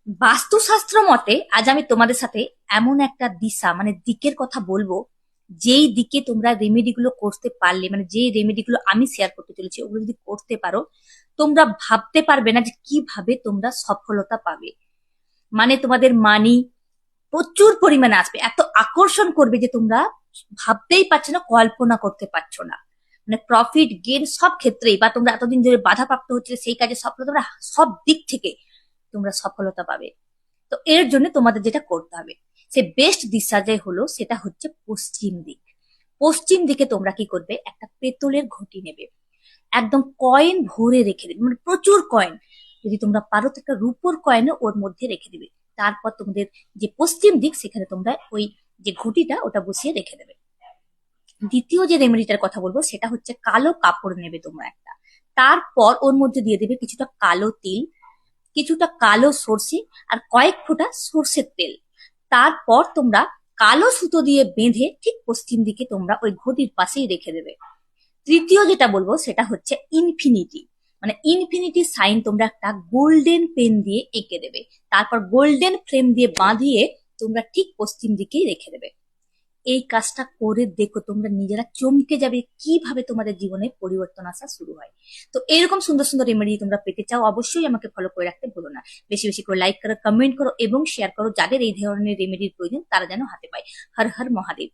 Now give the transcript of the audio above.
বাস্তুশাস্ত্র মতে আজ আমি তোমাদের সাথে এমন একটা দিশা মানে দিকের কথা বলবো, যেই দিকে তোমরা রেমেডি গুলো করতে পারলে, মানে যে রেমেডি গুলো আমি শেয়ার করতে চলেছি ওগুলো যদি করতে পারো, তোমরা ভাবতে পারবে না যে কিভাবে তোমরা সফলতা পাবে। মানে তোমাদের মানি প্রচুর পরিমাণে আসবে, এত আকর্ষণ করবে যে তোমরা ভাবতেই পারছো না, কল্পনা করতে পারছো না। মানে প্রফিট গেন সব ক্ষেত্রেই, বা তোমরা এতদিন ধরে বাধাপ্রাপ্ত হচ্ছে সেই কাজে সফলতা, তোমরা সব দিক থেকে তোমরা সফলতা পাবে। তো এর জন্য তোমাদের যেটা করতে হবে, সে বেস্ট দিশা যে হলো সেটা হচ্ছে পশ্চিম দিক। পশ্চিম দিকে তোমরা কি করবে, একটা পেতলের ঘটি নেবে, একদম কয়েন ভরে রেখে দেবে, মানে প্রচুর কয়েন। যদি তোমরা পারো তো একটা রূপোর কয়েনও ওর মধ্যে রেখে দিবে। তারপর তোমাদের যে পশ্চিম দিক সেখানে তোমরা ওই যে ঘটিটা ওটা বসিয়ে রেখে দেবে। দ্বিতীয় যে রেমেডিটার কথা বলবো সেটা হচ্ছে কালো কাপড় নেবে তোমরা একটা, তারপর ওর মধ্যে দিয়ে দেবে কিছুটা কালো তিল, কিছুটা কালো সর্ষে, আর কয়েক ফোঁটা সর্ষের তেল। তারপর তোমরা কালো সুতো দিয়ে বেঁধে ঠিক পশ্চিম দিকে তোমরা ওই ঘটির পাশেই রেখে দেবে। তৃতীয় যেটা বলবো সেটা হচ্ছে ইনফিনিটি, মানে ইনফিনিটি সাইন তোমরা একটা গোল্ডেন পেন দিয়ে এঁকে দেবে। তারপর গোল্ডেন ফ্রেম দিয়ে বাঁধিয়ে তোমরা ঠিক পশ্চিম দিকেই রেখে দেবে। এই কাজটা করে দেখো, তোমরা নিজেরা চমকে যাবে কিভাবে তোমাদের জীবনে পরিবর্তন আসা শুরু হয়। তো এরকম সুন্দর সুন্দর রেমেডি তোমরা পেতে চাও, অবশ্যই আমাকে ফলো করে রাখতে ভুলো না। বেশি বেশি করে লাইক করো, কমেন্ট করো এবং শেয়ার করো, যাদের এই ধরনের রেমেডির প্রয়োজন তারা যেন হাতে পায়। হর হর মহাদেব।